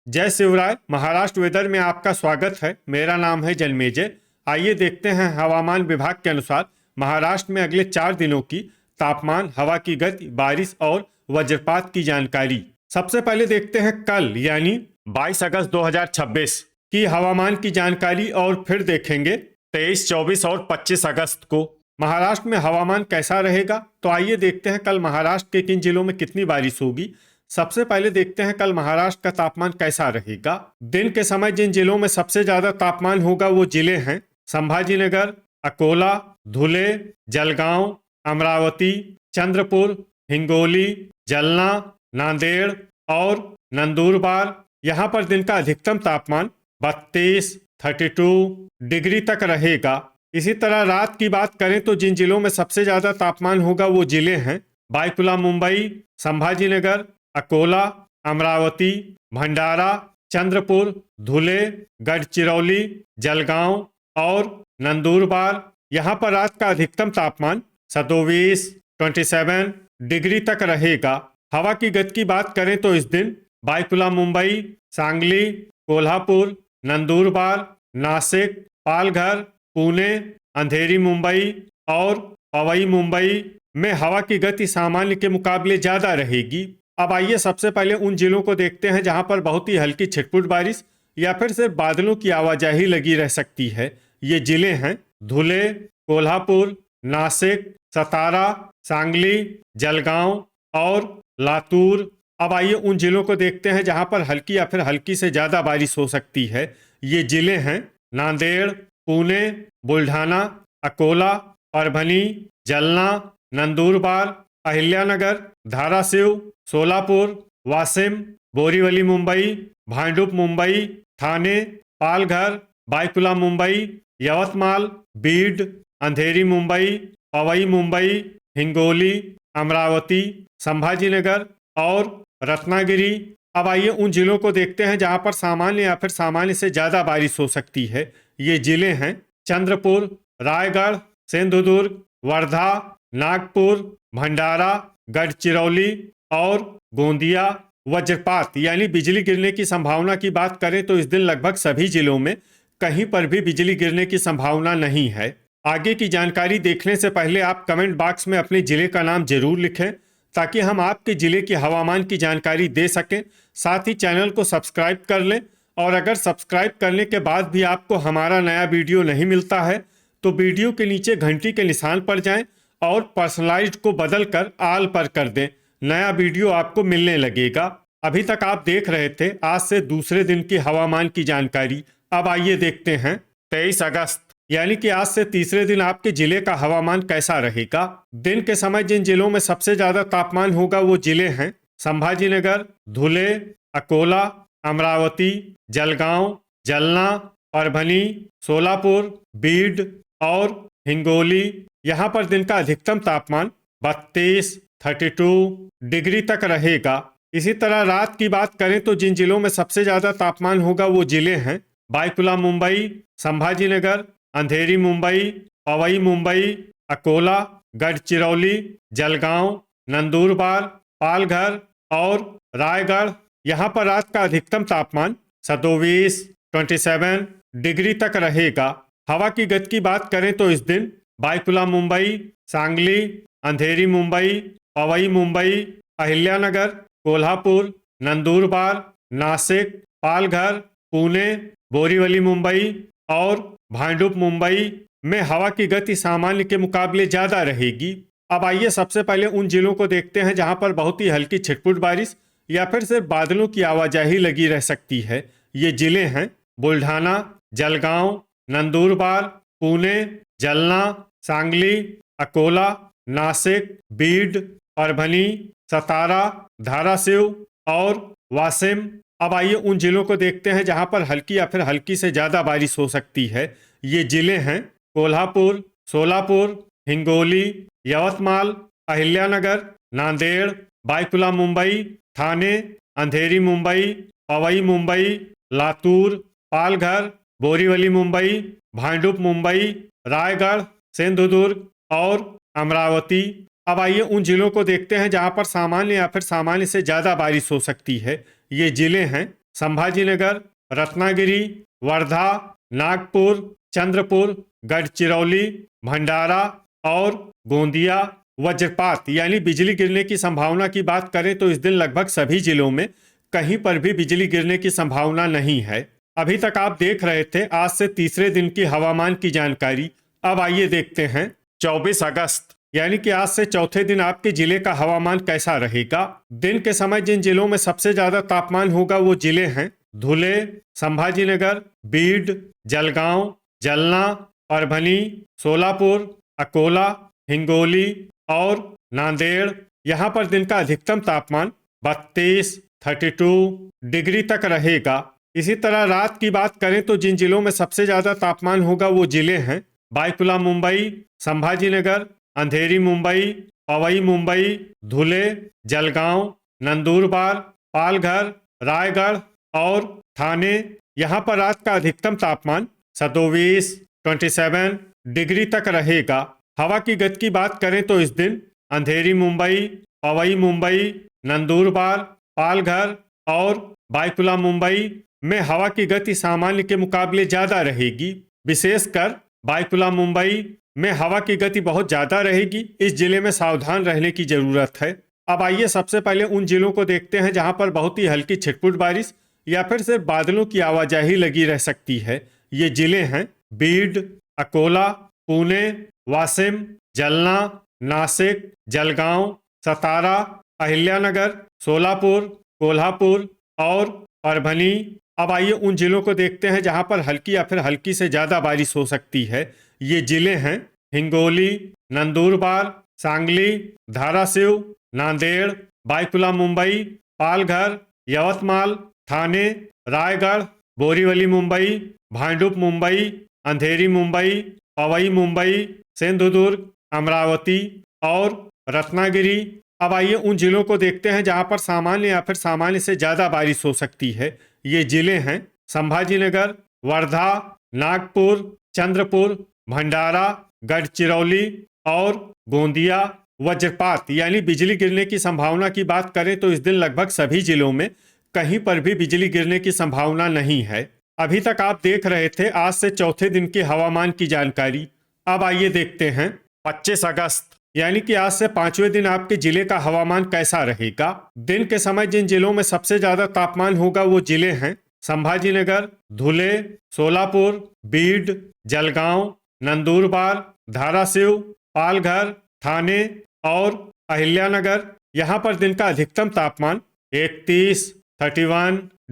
जय शिवराय। महाराष्ट्र वेदर में आपका स्वागत है। मेरा नाम है जन्मेजय। आइए देखते हैं हवामान विभाग के अनुसार महाराष्ट्र में अगले 4 दिनों की तापमान, हवा की गति, बारिश और वज्रपात की जानकारी। सबसे पहले देखते हैं कल यानी 22 अगस्त 2026 की हवामान की जानकारी और फिर देखेंगे 23, 24 और 25 अगस्त को महाराष्ट्र में हवामान कैसा रहेगा। तो आइए देखते हैं कल महाराष्ट्र के किन जिलों में कितनी बारिश होगी। सबसे पहले देखते हैं कल महाराष्ट्र का तापमान कैसा रहेगा। दिन के समय जिन जिलों में सबसे ज्यादा तापमान होगा वो जिले हैं संभाजीनगर, अकोला, धुले, जलगांव, अमरावती, चंद्रपुर, हिंगोली, जलना, नांदेड़ और नंदुरबार। यहाँ पर दिन का अधिकतम तापमान 32 डिग्री तक रहेगा। इसी तरह रात की बात करें तो जिन जिलों में सबसे ज्यादा तापमान होगा वो जिले हैं बायकुला मुंबई, संभाजीनगर, अकोला, अमरावती, भंडारा, चंद्रपुर, धुले, गढ़चिरौली, जलगांव और नंदुरबार। यहाँ पर रात का अधिकतम तापमान 27 डिग्री तक रहेगा। हवा की गति की बात करें तो इस दिन बायकुला मुंबई, सांगली, कोल्हापुर, नंदुरबार, नासिक, पालघर, पुणे, अंधेरी मुंबई और पवई मुंबई में हवा की गति सामान्य के मुकाबले ज्यादा रहेगी। अब आइए सबसे पहले उन जिलों को देखते हैं जहां पर बहुत ही हल्की छिटपुट बारिश या फिर सिर्फ बादलों की आवाजाही लगी रह सकती है। ये जिले हैं धुले, कोल्हापुर, नासिक, सतारा, सांगली, जलगांव और लातूर। अब आइए उन जिलों को देखते हैं जहां पर हल्की या फिर हल्की से ज्यादा बारिश हो सकती है। ये जिले हैं नांदेड़, पुणे, बुल्ढाना, अकोला, परभनी, जलना, नंदुरबार, अहिल्यानगर, धाराशिव, सोलापुर, वाशिम, बोरीवली मुंबई, भांडुप मुंबई, थाने, पालघर, बायकुला मुंबई, यवतमाल, बीड, अंधेरी मुंबई, पवई मुंबई, हिंगोली, अमरावती, संभाजीनगर और रत्नागिरी। अब आइए उन जिलों को देखते हैं जहां पर सामान्य या फिर सामान्य से ज्यादा बारिश हो सकती है। ये जिले हैं चंद्रपुर, रायगढ़, सिंधुदुर्ग, वर्धा, नागपुर, भंडारा, गढ़चिरौली और गोंदिया। वज्रपात यानी बिजली गिरने की संभावना की बात करें तो इस दिन लगभग सभी जिलों में कहीं पर भी बिजली गिरने की संभावना नहीं है। आगे की जानकारी देखने से पहले आप कमेंट बॉक्स में अपने जिले का नाम जरूर लिखें ताकि हम आपके जिले के हवामान की जानकारी दे सकें। साथ ही चैनल को सब्सक्राइब कर लें और अगर सब्सक्राइब करने के बाद भी आपको हमारा नया वीडियो नहीं मिलता है तो वीडियो के नीचे घंटी के निशान पर जाएं और पर्सनलाइज्ड को बदलकर ऑल पर कर दें। नया वीडियो आपको मिलने लगेगा। अभी तक आप देख रहे थे आज से दूसरे दिन की हवामान की जानकारी। अब आइए देखते हैं 23 अगस्त यानी कि आज से तीसरे दिन आपके जिले का हवामान कैसा रहेगा। दिन के समय जिन जिलों में सबसे ज्यादा तापमान होगा वो जिले हैं संभाजीनगर, धुले, अकोला, अमरावती, जलगांव, जलना, परभनी, सोलापुर, बीड और हिंगोली। यहाँ पर दिन का अधिकतम तापमान 32 डिग्री तक रहेगा। इसी तरह रात की बात करें तो जिन जिलों में सबसे ज्यादा तापमान होगा वो जिले हैं बायकुला मुंबई, संभाजीनगर, अंधेरी मुंबई, पवई मुंबई, अकोला, गढ़चिरौली, जलगांव, नंदुरबार, पालघर और रायगढ़। यहाँ पर रात का अधिकतम तापमान 27 डिग्री तक रहेगा। हवा की गति की बात करें तो इस दिन बायकुला मुंबई, सांगली, अंधेरी मुंबई, पवई मुंबई, अहिल्यानगर, कोल्हापुर, नंदुरबार, नासिक, पालघर, पुणे, बोरीवली मुंबई और भांडुप मुंबई में हवा की गति सामान्य के मुकाबले ज्यादा रहेगी। अब आइए सबसे पहले उन जिलों को देखते हैं जहां पर बहुत ही हल्की छिटपुट बारिश या फिर सिर्फ बादलों की आवाजाही लगी रह सकती है। ये जिले हैं बुल्ढाना, जलगांव, नंदुरबार, पुणे, जलना, सांगली, अकोला, नासिक, बीड, परभनी, सतारा, धाराशिव और वाशिम। अब आइए उन जिलों को देखते हैं जहां पर हल्की या फिर हल्की से ज्यादा बारिश हो सकती है। ये जिले हैं कोल्हापुर, सोलापुर, हिंगोली, यवतमाल, अहिल्यानगर, नांदेड़, बायकुला मुंबई, थाने, अंधेरी मुंबई, पवई मुंबई, लातूर, पालघर, बोरीवली मुंबई, भांडुप मुंबई, रायगढ़, सिंधुदुर्ग और अमरावती। अब आइए उन जिलों को देखते हैं जहां पर सामान्य या फिर सामान्य से ज्यादा बारिश हो सकती है। ये जिले हैं संभाजीनगर, रत्नागिरी, वर्धा, नागपुर, चंद्रपुर, गढ़चिरौली, भंडारा और गोंदिया वज्रपात यानी बिजली गिरने की संभावना की बात करें तो इस दिन लगभग सभी जिलों में कहीं पर भी बिजली गिरने की संभावना नहीं है। अभी तक आप देख रहे थे आज से तीसरे दिन की हवामान की जानकारी। अब आइए देखते हैं 24 अगस्त यानी कि आज से चौथे दिन आपके जिले का हवामान कैसा रहेगा। दिन के समय जिन जिलों में सबसे ज्यादा तापमान होगा वो जिले हैं धुले, संभाजीनगर, बीड, जलगांव, जलना, परभनी, सोलापुर, अकोला, हिंगोली और नांदेड़। यहाँ पर दिन का अधिकतम तापमान 32 डिग्री तक रहेगा। इसी तरह रात की बात करें तो जिन जिलों में सबसे ज्यादा तापमान होगा वो जिले हैं बायकुला मुंबई, संभाजीनगर, अंधेरी मुंबई, पवई मुंबई, धुले, जलगांव, नंदुरबार, पालघर, रायगढ़ और ठाणे। यहाँ पर रात का अधिकतम तापमान 27 डिग्री तक रहेगा। हवा की गति की बात करें तो इस दिन अंधेरी मुंबई, पवई मुंबई, नंदुरबार, पालघर और बायकुला मुंबई में हवा की गति सामान्य के मुकाबले ज्यादा रहेगी। विशेषकर बायकुला मुंबई में हवा की गति बहुत ज्यादा रहेगी। इस जिले में सावधान रहने की जरूरत है। अब आइए सबसे पहले उन जिलों को देखते हैं जहां पर बहुत ही हल्की छिटपुट बारिश या फिर सिर्फ बादलों की आवाजाही लगी रह सकती है। ये जिले हैं बीड, अकोला, पुणे, वाशिम, जलना, नासिक, जलगांव, सतारा, अहिल्यानगर, सोलापुर, कोल्हापुर और परभनी। अब आइए उन जिलों को देखते हैं जहां पर हल्की या फिर हल्की से ज्यादा बारिश हो सकती है। ये जिले हैं हिंगोली, नंदुरबार, सांगली, धाराशिव, नांदेड़, बायकुला मुंबई, पालघर, यवतमाल, ठाणे, रायगढ़, बोरीवली मुंबई, भांडुप मुंबई, अंधेरी मुंबई, पवई मुंबई, सिंधुदुर्ग, अमरावती और रत्नागिरी। अब आइए उन जिलों को देखते हैं जहां पर सामान्य या फिर सामान्य से ज्यादा बारिश हो सकती है। ये जिले हैं संभाजीनगर, वर्धा, नागपुर, चंद्रपुर, भंडारा, गढ़चिरौली और गोंदिया। वज्रपात यानी बिजली गिरने की संभावना की बात करें तो इस दिन लगभग सभी जिलों में कहीं पर भी बिजली गिरने की संभावना नहीं है। अभी तक आप देख रहे थे आज से चौथे दिन की हवामान की जानकारी। अब आइए देखते हैं 25 अगस्त यानी कि आज से पांचवें दिन आपके जिले का हवामान कैसा रहेगा। दिन के समय जिन जिलों में सबसे ज्यादा तापमान होगा वो जिले हैं संभाजीनगर, धुले, सोलापुर, बीड, जलगांव, नंदुरबार, धाराशिव, पालघर, ठाणे और अहिल्यानगर। यहाँ पर दिन का अधिकतम तापमान 31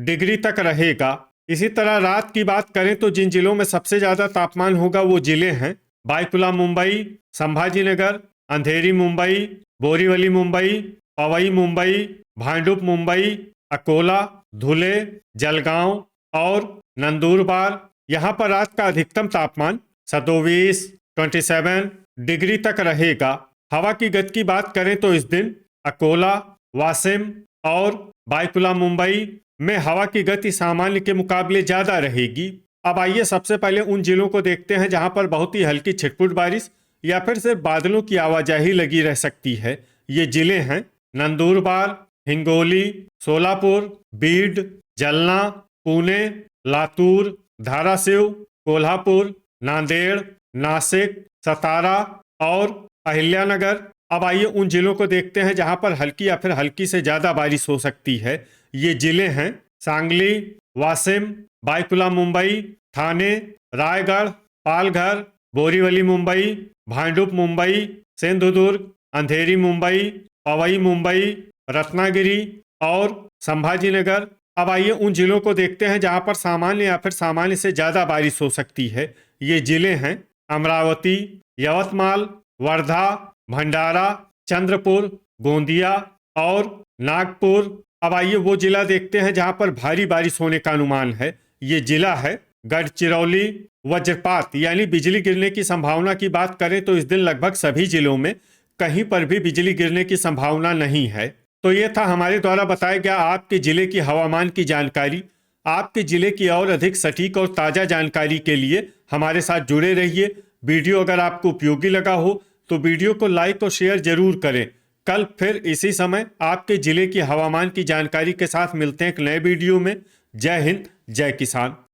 डिग्री तक रहेगा। इसी तरह रात की बात करें तो जिन जिलों में सबसे ज्यादा तापमान होगा वो जिले हैं बायकुला मुंबई, संभाजीनगर, अंधेरी मुंबई, बोरीवली मुंबई, पवई मुंबई, भांडुप मुंबई, अकोला, धुले, जलगांव और नंदुरबार। यहाँ पर रात का अधिकतम तापमान 27 डिग्री तक रहेगा। हवा की गति की बात करें तो इस दिन अकोला, वाशिम और बायकुला मुंबई में हवा की गति सामान्य के मुकाबले ज्यादा रहेगी। अब आइए सबसे पहले उन जिलों को देखते हैं जहां पर बहुत ही हल्की छिटपुट बारिश या फिर सिर्फ बादलों की आवाजाही लगी रह सकती है। ये जिले हैं नंदुरबार, हिंगोली, सोलापुर, बीड, जलना, पुणे, लातूर, धाराशिव, कोल्हापुर, नांदेड़, नासिक, सतारा और अहिल्यानगर। अब आइए उन जिलों को देखते हैं जहां पर हल्की या फिर हल्की से ज्यादा बारिश हो सकती है। ये जिले हैं सांगली, वाशिम, बायकुला मुंबई, ठाणे, रायगढ़, पालघर, बोरीवली मुंबई, भांडुप मुंबई, सिंधुदुर्ग, अंधेरी मुंबई, पवई मुंबई, रत्नागिरी और संभाजीनगर। अब आइए उन जिलों को देखते हैं जहां पर सामान्य या फिर सामान्य से ज्यादा बारिश हो सकती है। ये जिले हैं अमरावती, यवतमाल, वर्धा, भंडारा, चंद्रपुर, गोंदिया और नागपुर। अब आइए वो जिला देखते हैं जहां पर भारी बारिश होने का अनुमान है। ये जिला है गढ़चिरौली। वज्रपात यानी बिजली गिरने की संभावना की बात करें तो इस दिन लगभग सभी जिलों में कहीं पर भी बिजली गिरने की संभावना नहीं है। तो ये था हमारे द्वारा बताया गया आपके जिले की हवामान की जानकारी। आपके जिले की और अधिक सटीक और ताज़ा जानकारी के लिए हमारे साथ जुड़े रहिए। वीडियो अगर आपको उपयोगी लगा हो तो वीडियो को लाइक और शेयर जरूर करें। कल फिर इसी समय आपके जिले की हवामान की जानकारी के साथ मिलते हैं एक नए वीडियो में। जय हिंद, जय किसान।